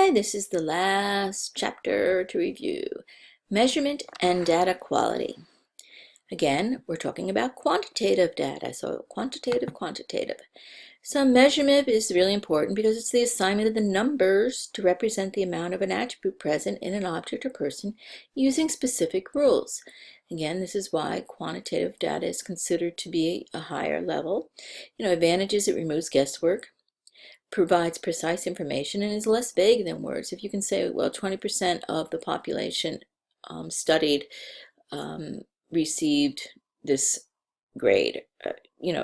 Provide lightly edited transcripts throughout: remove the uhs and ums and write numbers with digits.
Hi, this is the last chapter to review. Measurement and data quality. Again, we're talking about quantitative data, so quantitative. So measurement is really important because it's the assignment of the numbers to represent the amount of an attribute present in an object or person using specific rules. Again, this is why quantitative data is considered to be a higher level. Advantages: it removes guesswork, provides precise information, and is less vague than words. If you can say, well, 20% of the population studied received this grade,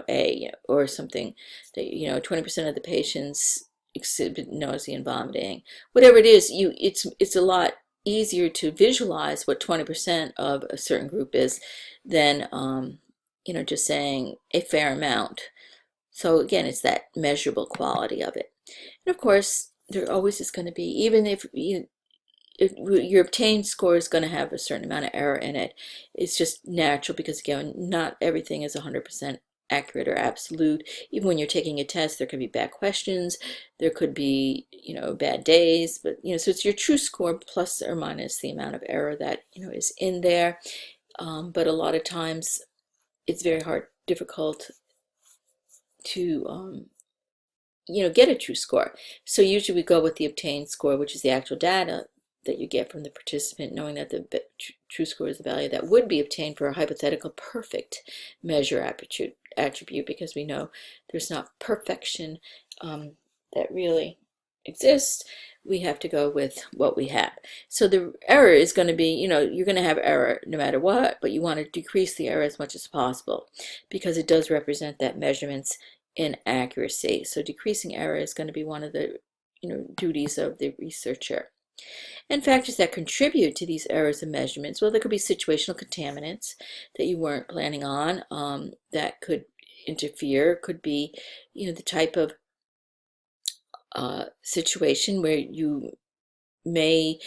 A, or something, that 20% of the patients exhibit nausea and vomiting, whatever it is, it's a lot easier to visualize what 20% of a certain group is than just saying a fair amount. So again, it's that measurable quality of it. And of course, there always is going to be, even if your obtained score is going to have a certain amount of error in it. It's just natural because, again, not everything is 100% accurate or absolute. Even when you're taking a test, there could be bad questions, there could be, bad days, but, so it's your true score plus or minus the amount of error that, is in there. But a lot of times it's very difficult to get a true score. So usually we go with the obtained score, which is the actual data that you get from the participant, knowing that the true score is the value that would be obtained for a hypothetical perfect measure attribute, because we know there's not perfection that really exists. We have to go with what we have. So the error is going to be, you're going to have error no matter what, but you want to decrease the error as much as possible because it does represent that measurement's inaccuracy. So decreasing error is going to be one of the duties of the researcher. And factors that contribute to these errors and measurements, well, there could be situational contaminants that you weren't planning on that could interfere. Could be the type of situation where you may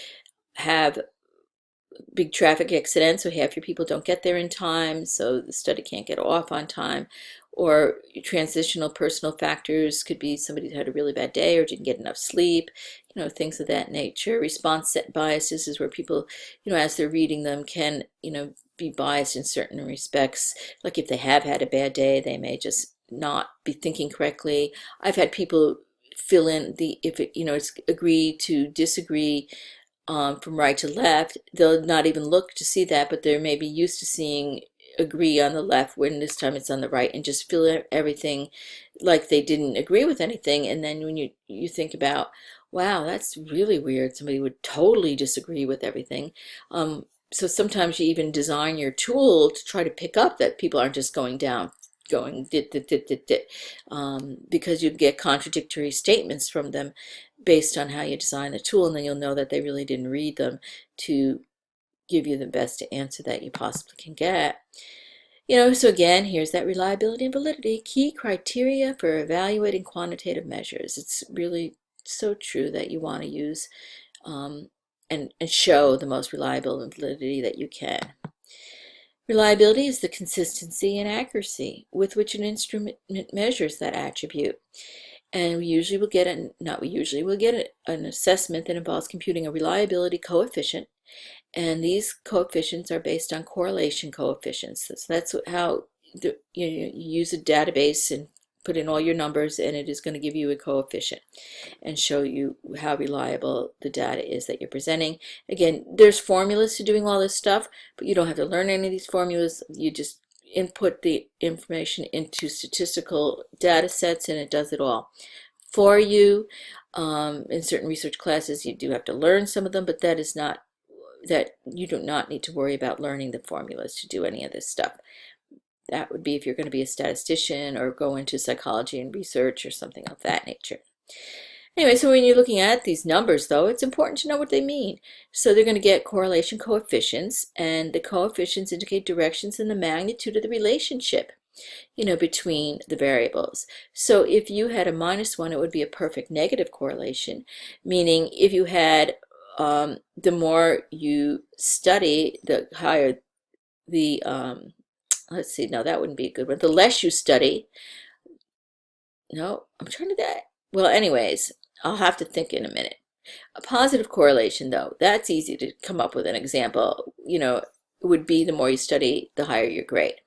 have big traffic accidents, so half your people don't get there in time, so the study can't get off on time. Or transitional personal factors could be somebody who had a really bad day or didn't get enough sleep, things of that nature. Response set biases is where people, as they're reading them, can, be biased in certain respects. Like if they have had a bad day, they may just not be thinking correctly. I've had people fill in if it's agree to disagree from right to left. They'll not even look to see that, but they're maybe used to seeing agree on the left when this time it's on the right, and just fill everything like they didn't agree with anything. And then when you think about, wow, that's really weird, somebody would totally disagree with everything. So sometimes you even design your tool to try to pick up that people aren't just going because you get contradictory statements from them based on how you design the tool, and then you'll know that they really didn't read them to give you the best answer that you possibly can get. So again, here's that reliability and validity, key criteria for evaluating quantitative measures. It's really so true that you want to use and show the most reliable and validity that you can. Reliability is the consistency and accuracy with which an instrument measures that attribute. And we usually will get an assessment that involves computing a reliability coefficient. And these coefficients are based on correlation coefficients. So that's how you use a database and put in all your numbers, and it is going to give you a coefficient and show you how reliable the data is that you're presenting. Again, there's formulas to doing all this stuff, but you don't have to learn any of these formulas. You just input the information into statistical data sets, and it does it all for you. In certain research classes, you do have to learn some of them, but that you do not need to worry about learning the formulas to do any of this stuff. That would be if you're going to be a statistician or go into psychology and research or something of that nature. Anyway, so when you're looking at these numbers, though, it's important to know what they mean. So they're going to get correlation coefficients, and the coefficients indicate directions in the magnitude of the relationship, between the variables. So if you had a -1, it would be a perfect negative correlation, meaning if you had the more you study, the higher the let's see, no, that wouldn't be a good one. The less you study, no, I'm trying to that. Well, anyways, I'll have to think in a minute. A positive correlation, though, that's easy to come up with an example. Would be the more you study, the higher your grade.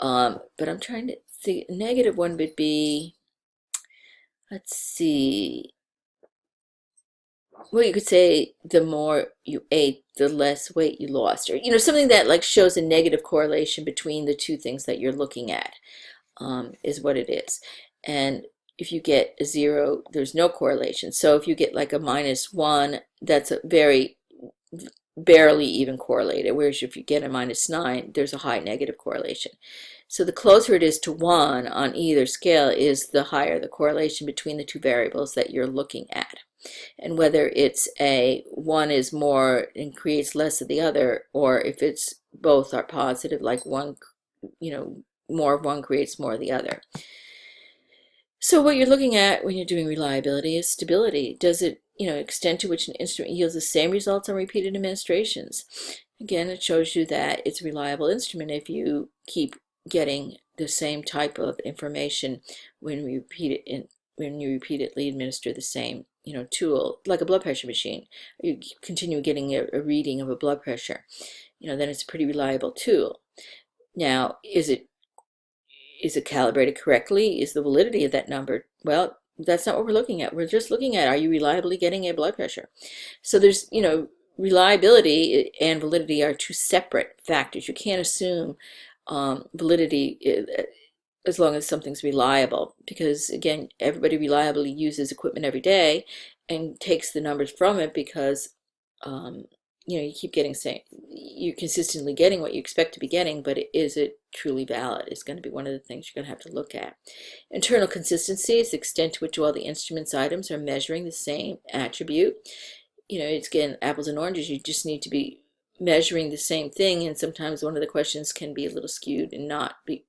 But I'm trying to see, a negative one would be, let's see, well, you could say the more you ate, the less weight you lost, or something that like shows a negative correlation between the two things that you're looking at, is what it is. And if you get a 0, there's no correlation. So if you get like a -1, that's a very barely even correlated, whereas if you get a -9, there's a high negative correlation. So the closer it is to 1 on either scale is the higher the correlation between the two variables that you're looking at. And whether it's a 1 is more and creates less of the other, or if it's both are positive, like one, more of one creates more of the other. So what you're looking at when you're doing reliability is stability. Does it, extent to which an instrument yields the same results on repeated administrations? Again, it shows you that it's a reliable instrument if you keep getting the same type of information when you repeatedly administer the same tool, like a blood pressure machine. You continue getting a reading of a blood pressure, then it's a pretty reliable tool. Now, is it calibrated correctly? Is the validity of that number? Well, that's not what we're looking at. We're just looking at, are you reliably getting a blood pressure? So there's, reliability and validity are two separate factors. You can't assume validity as long as something's reliable, because again, everybody reliably uses equipment every day and takes the numbers from it because you keep getting you're consistently getting what you expect to be getting, but is it truly valid? It's going to be one of the things you're going to have to look at. Internal consistency is the extent to which all the instrument's items are measuring the same attribute. It's again apples and oranges. You just need to be measuring the same thing, and sometimes one of the questions can be a little skewed and not be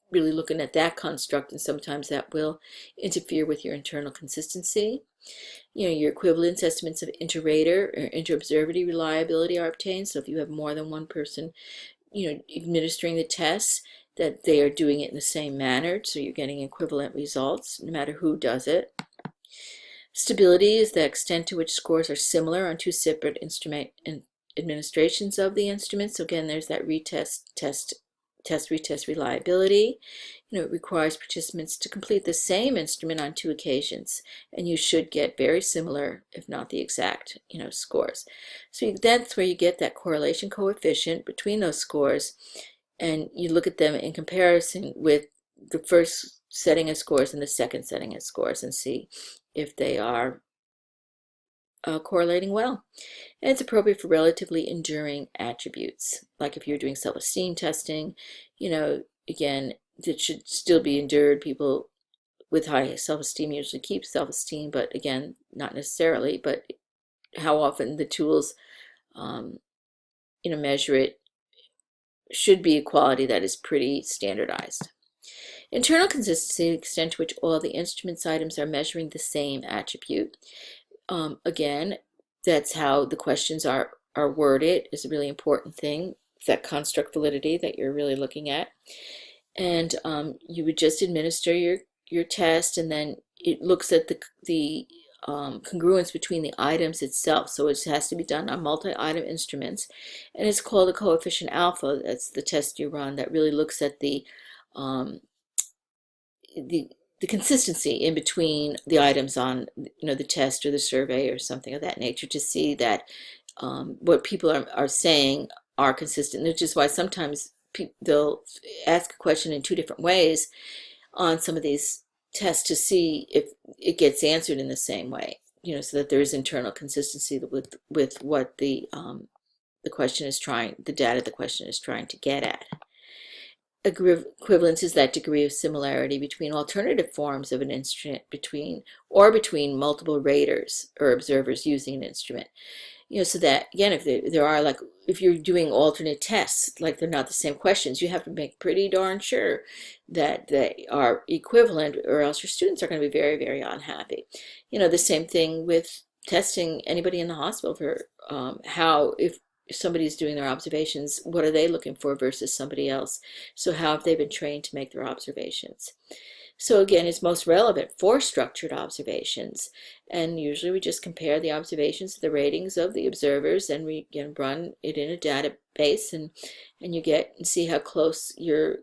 really looking at that construct, and sometimes that will interfere with your internal consistency. Your equivalence estimates of inter-rater or inter-observability reliability are obtained. So if you have more than one person, administering the tests, that they are doing it in the same manner, so you're getting equivalent results no matter who does it. Stability is the extent to which scores are similar on two separate instrument administrations of the instrument. So again, there's that retest reliability. It requires participants to complete the same instrument on 2 occasions, and you should get very similar, if not the exact, scores. So that's where you get that correlation coefficient between those scores, and you look at them in comparison with the first setting of scores and the second setting of scores and see if they are correlating well. And it's appropriate for relatively enduring attributes. Like if you're doing self-esteem testing, again, it should still be endured. People with high self-esteem usually keep self-esteem, but again, not necessarily. But how often the tools, measure it should be a quality that is pretty standardized. Internal consistency, the extent to which all the instrument's items are measuring the same attribute. Again, that's how the questions are worded is a really important thing. It's that construct validity that you're really looking at. And you would just administer your test, and then it looks at the congruence between the items itself. So it has to be done on multi-item instruments, and it's called a coefficient alpha. That's the test you run that really looks at the consistency in between the items on the test or the survey or something of that nature, to see that what people are saying are consistent, which is why sometimes they'll ask a question in 2 different ways on some of these tests to see if it gets answered in the same way, so that there is internal consistency with what the question is trying, the data the question is trying to get at. Equivalence is that degree of similarity between alternative forms of an instrument between multiple raters or observers using an instrument. So that, again, if there are, like, if you're doing alternate tests, like they're not the same questions, you have to make pretty darn sure that they are equivalent, or else your students are going to be very, very unhappy. The same thing with testing anybody in the hospital for how, if somebody's doing their observations, what are they looking for versus somebody else? So how have they been trained to make their observations? So again, it's most relevant for structured observations. And usually we just compare the observations to the ratings of the observers, and we can run it in a database, and you get and see how close your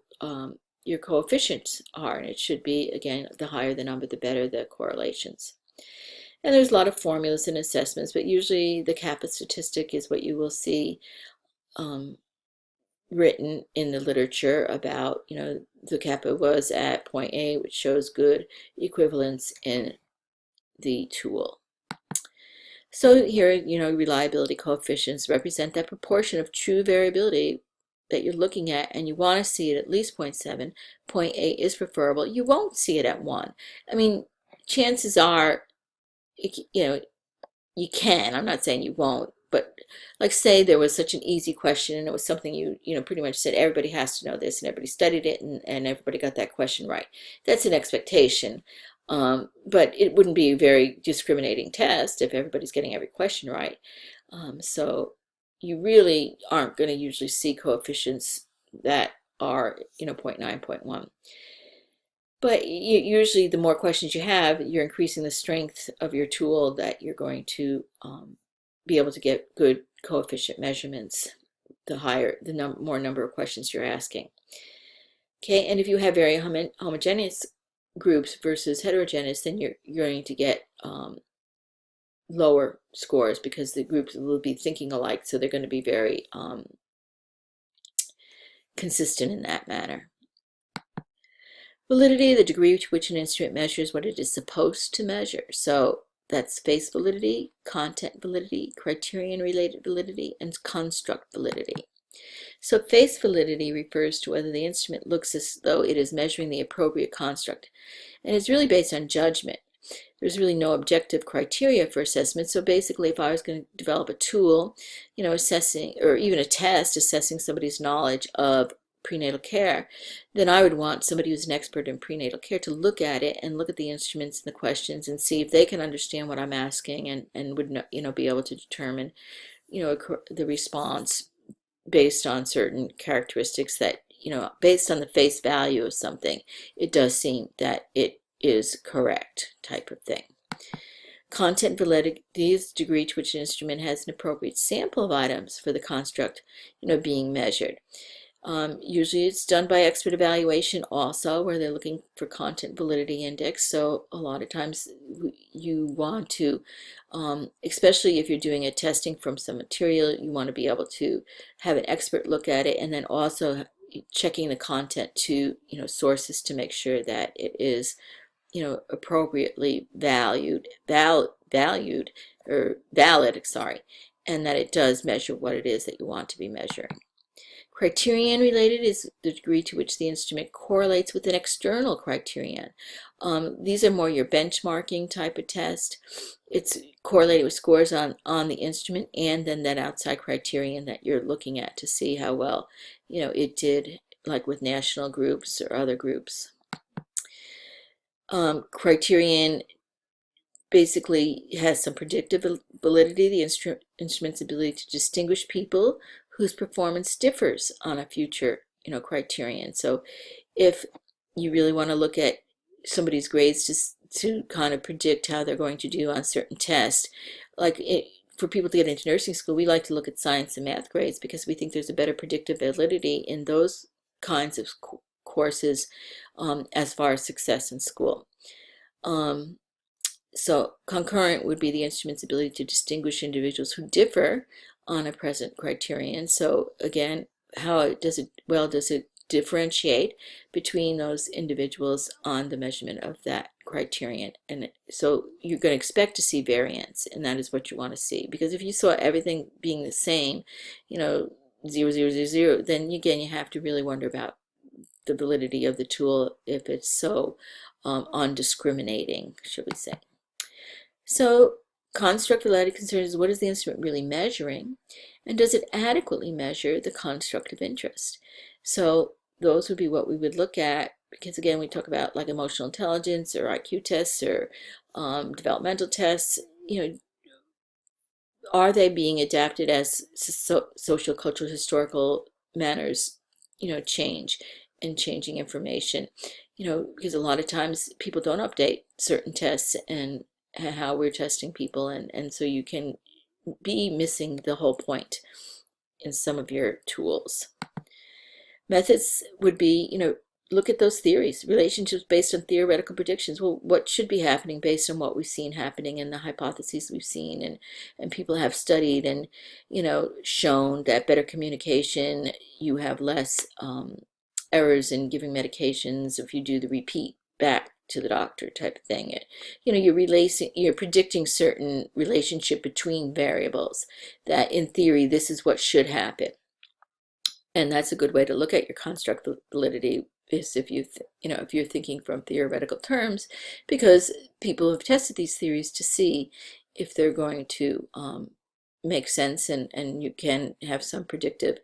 coefficients are. And it should be, again, the higher the number, the better the correlations. And there's a lot of formulas and assessments, but usually the kappa statistic is what you will see written in the literature about, the kappa was at point A, which shows good equivalence in the tool. So here, reliability coefficients represent that proportion of true variability that you're looking at, and you want to see it at least 0.7. 0.8 is preferable. You won't see it at 1. I mean, chances are, you can. I'm not saying you won't, but like say there was such an easy question and it was something you pretty much said everybody has to know this, and everybody studied it, and everybody got that question right. That's an expectation, but it wouldn't be a very discriminating test if everybody's getting every question right. So you really aren't going to usually see coefficients that are 0.9, 0.1. But usually the more questions you have, you're increasing the strength of your tool that you're going to be able to get good coefficient measurements, the higher, the more number of questions you're asking. Okay, and if you have very homogeneous groups versus heterogeneous, then you're going to get lower scores because the groups will be thinking alike, so they're going to be very consistent in that manner. Validity, the degree to which an instrument measures what it is supposed to measure. So that's face validity, content validity, criterion-related validity, and construct validity. So face validity refers to whether the instrument looks as though it is measuring the appropriate construct, and it's really based on judgment. There's really no objective criteria for assessment. So basically, if I was going to develop a tool, assessing, or even a test assessing somebody's knowledge of prenatal care, then I would want somebody who's an expert in prenatal care to look at it and look at the instruments and the questions and see if they can understand what I'm asking, and would be able to determine the response based on certain characteristics that based on the face value of something, it does seem that it is correct type of thing. Content validity is the degree to which an instrument has an appropriate sample of items for the construct being measured. Usually it's done by expert evaluation also, where they're looking for content validity index. So a lot of times you want to, especially if you're doing a testing from some material, you want to be able to have an expert look at it, and then also checking the content to sources to make sure that it is appropriately valued or valid, sorry, and that it does measure what it is that you want to be measuring. Criterion related is the degree to which the instrument correlates with an external criterion. These are more your benchmarking type of test. It's correlated with scores on the instrument and then that outside criterion that you're looking at to see how well it did, like with national groups or other groups. Criterion basically has some predictive validity, the instrument's ability to distinguish people whose performance differs on a future criterion. So if you really want to look at somebody's grades to kind of predict how they're going to do on certain tests, like for people to get into nursing school, we like to look at science and math grades because we think there's a better predictive validity in those kinds of courses as far as success in school. So concurrent would be the instrument's ability to distinguish individuals who differ on a present criterion. So again, how does it differentiate between those individuals on the measurement of that criterion? And so you're going to expect to see variance, and that is what you want to see, because if you saw everything being the same, 0, 0, 0, 0, then again you have to really wonder about the validity of the tool if it's so undiscriminating, should we say. So construct validity concerns what is the instrument really measuring, and does it adequately measure the construct of interest? So those would be what we would look at, because again we talk about like emotional intelligence or IQ tests or developmental tests. Are they being adapted as social, cultural, historical manners change and changing information? because a lot of times people don't update certain tests and how we're testing people, and so you can be missing the whole point in some of your tools. Methods would be, look at those theories, relationships based on theoretical predictions. Well, what should be happening based on what we've seen happening and the hypotheses we've seen, and people have studied and, shown that better communication, you have less errors in giving medications if you do the repeat back to the doctor type of thing. You're predicting certain relationship between variables that in theory this is what should happen. And that's a good way to look at your construct validity, is if if you're thinking from theoretical terms, because people have tested these theories to see if they're going to make sense, and you can have some predictive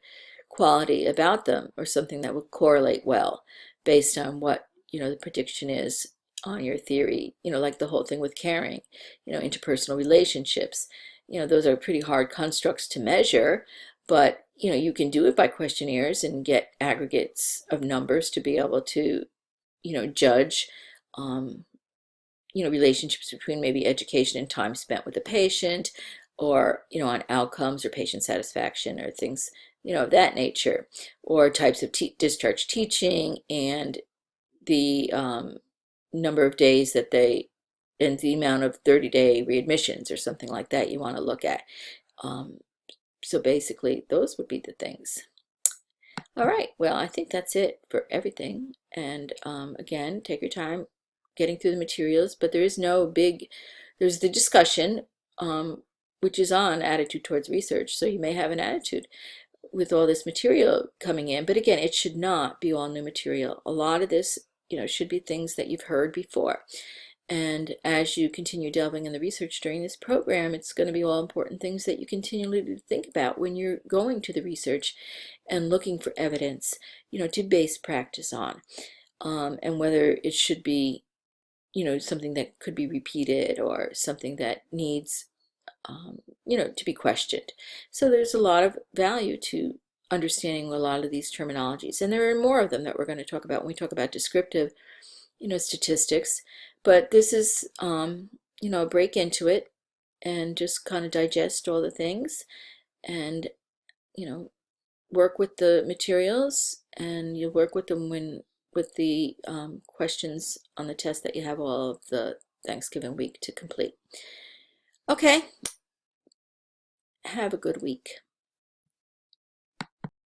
quality about them, or something that will correlate well based on what the prediction is on your theory. Like the whole thing with caring, interpersonal relationships, those are pretty hard constructs to measure, but you can do it by questionnaires and get aggregates of numbers to be able to judge relationships between maybe education and time spent with the patient, or on outcomes or patient satisfaction or things of that nature, or types of discharge teaching, and the number of days that they, and the amount of 30-day readmissions or something like that you want to look at. So basically, those would be the things. All right, well, I think that's it for everything. And again, take your time getting through the materials, but there's the discussion, which is on attitude towards research. So you may have an attitude with all this material coming in, but again, it should not be all new material. A lot of this, should be things that you've heard before. And as you continue delving in the research during this program, it's going to be all important things that you continually think about when you're going to the research and looking for evidence, to base practice on, and whether it should be, something that could be repeated or something that needs, to be questioned. So there's a lot of value to understanding a lot of these terminologies, and there are more of them that we're going to talk about when we talk about descriptive statistics. But this is a break into it, and just kind of digest all the things, and work with the materials, and you'll work with them with the questions on the test that you have all of the Thanksgiving week to complete. Okay, have a good week.